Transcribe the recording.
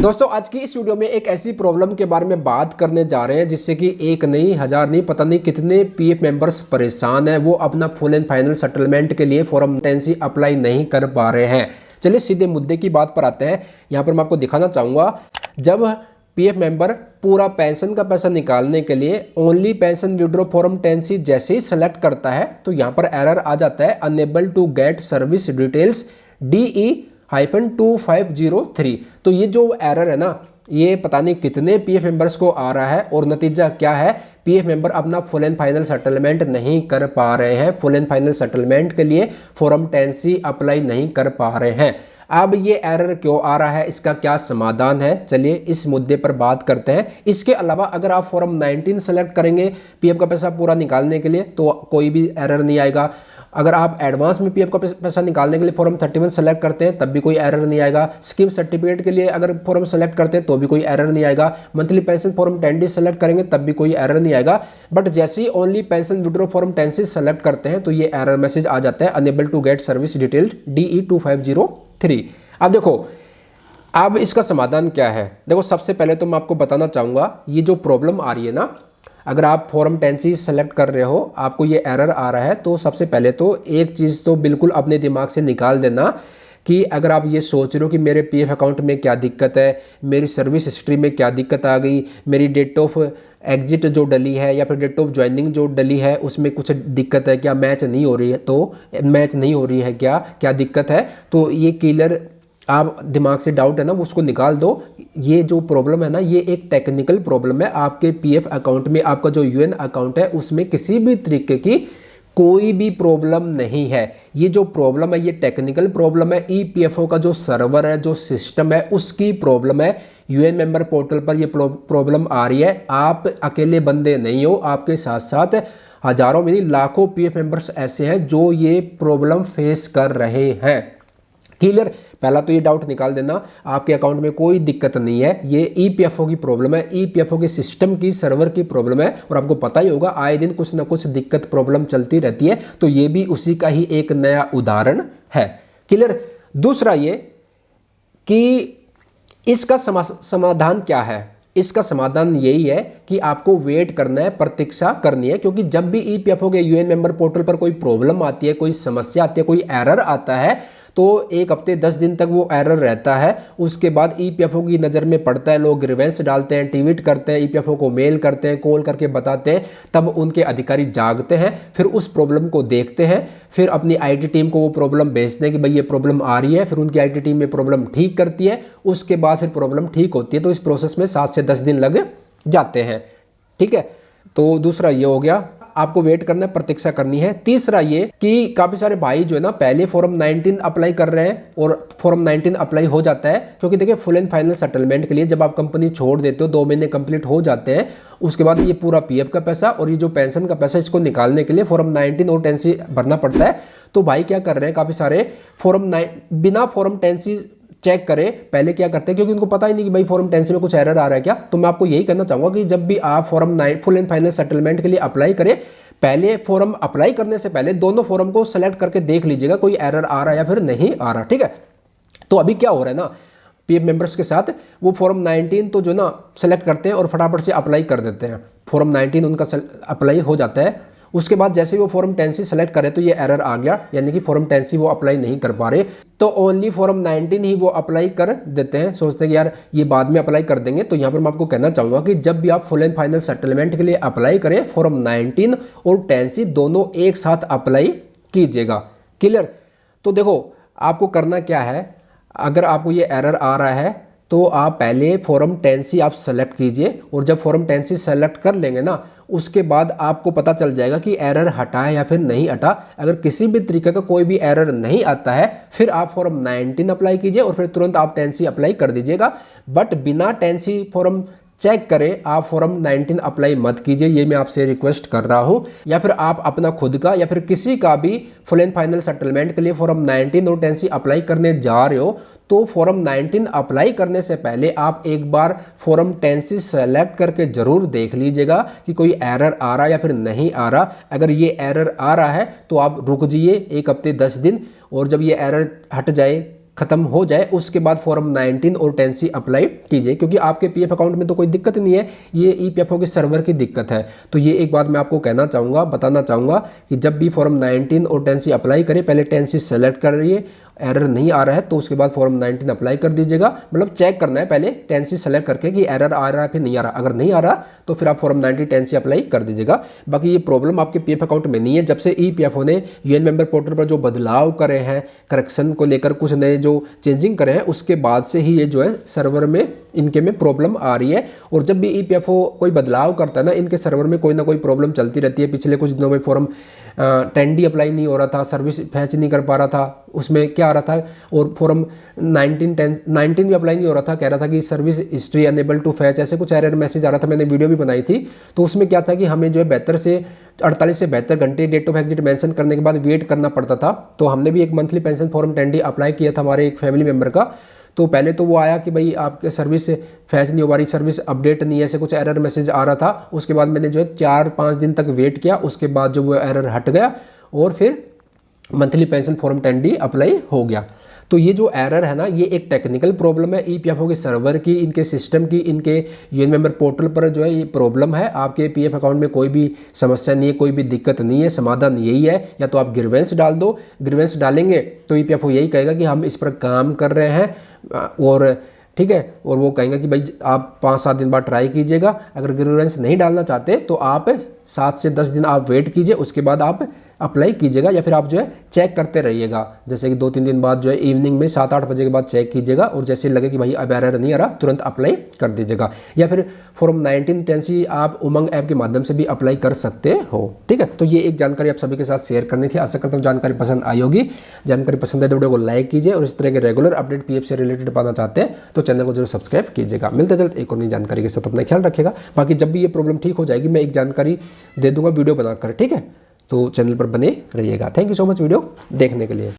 दोस्तों आज की इस वीडियो में एक ऐसी प्रॉब्लम के बारे में बात करने जा रहे हैं जिससे कि एक नहीं, हजार नहीं, पता नहीं कितने पीएफ मेंबर्स परेशान हैं। वो अपना फुल एंड फाइनल सेटलमेंट के लिए फॉर्म 10C अप्लाई नहीं कर पा रहे हैं। चलिए सीधे मुद्दे की बात पर आते हैं। यहाँ पर मैं आपको दिखाना चाहूँगा, जब पीएफ मेंबर पूरा पेंशन का पैसा निकालने के लिए only pension withdraw form 10C जैसे ही सेलेक्ट करता है तो यहाँ पर एरर आ जाता है, unable to get service details DE-2503। तो ये जो एरर है ना, ये पता नहीं कितने पीएफ मेंबर्स को आ रहा है और नतीजा क्या है, पीएफ मेंबर अपना फुल एंड फाइनल सेटलमेंट नहीं कर पा रहे हैं। फुल एंड फाइनल सेटलमेंट के लिए फॉर्म 10C अप्लाई नहीं कर पा रहे हैं। अब ये एरर क्यों आ रहा है, इसका क्या समाधान है, चलिए इस मुद्दे पर बात करते हैं। इसके अलावा अगर आप फॉर्म 19 सेलेक्ट करेंगे पीएफ का पैसा पूरा निकालने के लिए तो कोई भी एरर नहीं आएगा। अगर आप एडवांस में पीएफ का पैसा निकालने के लिए फॉर्म 31 सेलेक्ट करते हैं तब भी कोई एरर नहीं आएगा। स्कीम सर्टिफिकेट के लिए अगर फॉर्म सेलेक्ट करते हैं तो भी कोई एरर नहीं आएगा। Monthly pension form 10D select करेंगे तब भी कोई एरर नहीं आएगा। बट जैसे ही only pension withdraw form 10C select करते हैं तो ये एरर मैसेज आ जाता है, unable to get service details DE-2503। अब देखो, अब इसका समाधान क्या है। देखो सबसे पहले तो मैं आपको बताना चाहूँगा, ये जो प्रॉब्लम आ रही है ना, अगर आप फॉर्म 10C सेलेक्ट कर रहे हो, आपको ये एरर आ रहा है, तो सबसे पहले तो एक चीज़ तो बिल्कुल अपने दिमाग से निकाल देना कि अगर आप ये सोच रहे हो कि मेरे पीएफ अकाउंट में क्या दिक्कत है, मेरी सर्विस हिस्ट्री में क्या दिक्कत आ गई, मेरी डेट ऑफ एग्जिट जो डली है या फिर डेट ऑफ ज्वाइनिंग जो डली है उसमें कुछ दिक्कत है क्या, मैच नहीं हो रही है, तो मैच नहीं हो रही है क्या दिक्कत है, तो ये क्लियर आप दिमाग से डाउट है ना उसको निकाल दो। ये जो प्रॉब्लम है ना, ये एक टेक्निकल प्रॉब्लम है। आपके पीएफ अकाउंट में, आपका जो यूएन अकाउंट है उसमें किसी भी तरीके की कोई भी प्रॉब्लम नहीं है। ये जो प्रॉब्लम है ये टेक्निकल प्रॉब्लम है। ईपीएफओ का जो सर्वर है, जो सिस्टम है, उसकी प्रॉब्लम है। यूएन मेंबर पोर्टल पर ये प्रॉब्लम आ रही है। आप अकेले बंदे नहीं हो, आपके साथ साथ हजारों में नहीं लाखों पीएफ मेंबर्स ऐसे हैं जो ये प्रॉब्लम फेस कर रहे हैं। क्लियर, पहला तो ये डाउट निकाल देना, आपके अकाउंट में कोई दिक्कत नहीं है, ये ईपीएफओ की प्रॉब्लम है, ईपीएफओ के सिस्टम की, सर्वर की प्रॉब्लम है। और आपको पता ही होगा आए दिन कुछ ना कुछ दिक्कत प्रॉब्लम चलती रहती है, तो ये भी उसी का ही एक नया उदाहरण है। क्लियर। दूसरा ये कि इसका समाधान क्या है। इसका समाधान यही है कि आपको वेट करना है, प्रतीक्षा करनी है, क्योंकि जब भी ईपीएफओ के यूएन मेंबर पोर्टल पर कोई प्रॉब्लम आती है, कोई समस्या आती है, कोई एरर आता है तो 1 हफ्ते 10 दिन तक वो एरर रहता है। उसके बाद ईपीएफओ की नज़र में पड़ता है, लोग ग्रीवेंस डालते हैं, ट्वीट करते हैं, ईपीएफओ को मेल करते हैं, कॉल करके बताते हैं, तब उनके अधिकारी जागते हैं, फिर उस प्रॉब्लम को देखते हैं, फिर अपनी आईटी टीम को वो प्रॉब्लम भेजते हैं कि भाई ये प्रॉब्लम आ रही है, फिर उनकी आईटी टीम में प्रॉब्लम ठीक करती है, उसके बाद फिर प्रॉब्लम ठीक होती है। तो इस प्रोसेस में 7 से 10 दिन लग जाते हैं। ठीक है, तो दूसरा ये हो गया, आपको वेट करना है, प्रतीक्षा करनी है। तीसरा ये कि काफी सारे भाई जो है ना पहले फॉर्म 19 अप्लाई कर रहे हैं और फॉर्म 19 अप्लाई हो जाता है, क्योंकि देखिए फुल एंड फाइनल सेटलमेंट के लिए जब आप कंपनी छोड़ देते हो 2 महीने कंप्लीट हो जाते हैं, उसके बाद ये पूरा पीएफ का पैसा और ये जो पेंशन का पैसा, इसको निकालने के लिए फॉर्म 19 और 10C भरना पड़ता है। तो भाई क्या कर रहे हैं, काफी सारे बिना फॉर्म 10C चेक करें पहले क्या करते हैं, क्योंकि उनको पता ही नहीं कि भाई फॉर्म 10C में कुछ एरर आ रहा है क्या। तो मैं आपको यही कहना चाहूंगा कि जब भी आप form 9 full and final settlement के लिए अप्लाई करें, पहले फॉर्म अप्लाई करने से पहले दोनों फॉर्म को सेलेक्ट करके देख लीजिएगा कोई एरर आ रहा है या फिर नहीं आ रहा। ठीक है, तो अभी क्या हो रहा है ना, पीएफ मेंबर्स के साथ वो फॉर्म 19 तो जो ना सेलेक्ट करते हैं और फटाफट से अप्लाई कर देते हैं, फॉर्म 19 उनका अप्लाई हो जाता है। उसके बाद जैसे वो फॉर्म 10C सेलेक्ट करे तो ये एरर आ गया, यानी कि फॉर्म 10C वो अप्लाई नहीं कर पा रहे, तो ओनली फॉर्म 19 ही वो अप्लाई कर देते हैं, सोचते हैं कि यार ये बाद में अप्लाई कर देंगे। तो यहाँ पर मैं आपको कहना चाहूँगा कि जब भी आप फुल एंड फाइनल सेटलमेंट के लिए अप्लाई करें, फॉर्म 19 और 10C दोनों एक साथ अप्लाई कीजिएगा। क्लियर। तो देखो आपको करना क्या है, अगर आपको ये एरर आ रहा है तो आप पहले फॉर्म 10C आप सेलेक्ट कीजिए, और जब फॉर्म 10C सेलेक्ट कर लेंगे ना, उसके बाद आपको पता चल जाएगा कि एरर हटा है या फिर नहीं हटा। अगर किसी भी तरीके का कोई भी एरर नहीं आता है, फिर आप फॉर्म 19 अप्लाई कीजिए और फिर तुरंत आप 10C अप्लाई कर दीजिएगा। बट बिना 10C फॉर्म चेक करें आप फॉर्म 19 अप्लाई मत कीजिए, ये मैं आपसे रिक्वेस्ट कर रहा हूं। या फिर आप अपना खुद का या फिर किसी का भी फुल एंड फाइनल सेटलमेंट के लिए फॉर्म 19 और 10C अप्लाई करने जा रहे हो, तो फॉर्म 19 अप्लाई करने से पहले आप एक बार फॉर्म 10C सेलेक्ट करके जरूर देख लीजिएगा कि कोई एरर आ रहा है या फिर नहीं आ रहा। अगर ये एरर आ रहा है तो आप रुक जाइए 1 हफ्ते 10 दिन, और जब ये एरर हट जाए, खत्म हो जाए उसके बाद फॉर्म 19 और 10C अप्लाई कीजिए, क्योंकि आपके पीएफ अकाउंट में तो कोई दिक्कत नहीं है, ये ईपीएफओ के सर्वर की दिक्कत है। तो ये एक बात मैं आपको कहना चाहूँगा, बताना चाहूँगा कि जब भी फॉर्म 19 और 10C अप्लाई करें, पहले 10C सेलेक्ट करिए, एरर नहीं आ रहा है तो उसके बाद फॉर्म 19 अप्लाई कर दीजिएगा। मतलब चेक करना है पहले 10C सेलेक्ट करके कि एरर आ रहा है फिर नहीं आ रहा, अगर नहीं आ रहा तो फिर आप फॉर्म 19 10C अप्लाई कर दीजिएगा। बाकी ये प्रॉब्लम आपके पीएफ अकाउंट में नहीं है। जब से ईपीएफओ ने यूएन मेंबर पोर्टल पर जो बदलाव करे हैं, करेक्शन को लेकर कुछ नए जो चेंजिंग करे हैं, उसके बाद से ही ये जो है सर्वर में इनके में प्रॉब्लम आ रही है। और जब भी ईपीएफओ कोई बदलाव करता है ना, इनके सर्वर में कोई ना कोई प्रॉब्लम चलती रहती है। पिछले कुछ दिनों में फॉर्म 10D अप्लाई नहीं हो रहा था, सर्विस फैच नहीं कर पा रहा था, उसमें क्या आ रहा था, और फॉर्म 19 भी अप्लाई नहीं हो रहा था, कह रहा था कि service history unable to fetch, ऐसे कुछ एरर मैसेज आ रहा था। मैंने वीडियो भी बनाई थी, तो उसमें क्या था कि हमें जो है 48 से 72 घंटे डेट ऑफ एग्जिट मेंशन करने के बाद वेट करना पड़ता था। तो हमने भी एक monthly pension form 10D apply किया था हमारे एक फैमिली मेम्बर का। तो पहले तो वो आया कि भाई आपके सर्विस फैच नहीं हो पा रही, सर्विस अपडेट नहीं है, ऐसे कुछ एरर मैसेज आ रहा था। उसके बाद मैंने जो है 4-5 दिन तक वेट किया, उसके बाद जो वो एरर हट गया और फिर monthly pension form 10D apply हो गया। तो ये जो एरर है ना, ये एक टेक्निकल प्रॉब्लम है ईपीएफओ के सर्वर की, इनके सिस्टम की, इनके यूएन मेंबर पोर्टल पर जो है ये प्रॉब्लम है। आपके पीएफ अकाउंट में कोई भी समस्या नहीं है, कोई भी दिक्कत नहीं है, समाधान यही है, या तो आप ग्रीवेंस डाल दो। ग्रीवेंस डालेंगे तो ईपीएफओ यही कहेगा कि हम इस पर काम कर रहे हैं, और ठीक है, और वो कहेंगे कि भाई आप 5-7 दिन बाद ट्राई कीजिएगा। अगर ग्रीवेंस नहीं डालना चाहते तो आप 7 से 10 दिन आप वेट कीजिए, उसके बाद आप अप्लाई कीजिएगा, या फिर आप जो है चेक करते रहिएगा। जैसे कि 2-3 दिन बाद जो है इवनिंग में 7-8 बजे के बाद चेक कीजिएगा, और जैसे लगे कि भाई अब एरर नहीं आ रहा तुरंत अप्लाई कर दीजिएगा। या फिर फॉर्म 19 10C आप उमंग ऐप के माध्यम से भी अप्लाई कर सकते हो। ठीक है, तो ये एक जानकारी आप सभी के साथ शेयर करनी थी। आशा करता हूँ जानकारी पसंद आई होगी। जानकारी पसंद है तो वीडियो को लाइक कीजिए, और इस तरह के रेगुलर अपडेट पीएफ से रिलेटेड पाना चाहते हैं तो चैनल को जरूर सब्सक्राइब कीजिएगा। मिलते जल्द एक और नई जानकारी के साथ, अपना ख्याल रखिएगा। बाकी जब भी ये प्रॉब्लम ठीक हो जाएगी मैं एक जानकारी दे दूंगा वीडियो बनाकर, ठीक है, तो चैनल पर बने रहिएगा। Thank you so much video देखने के लिए।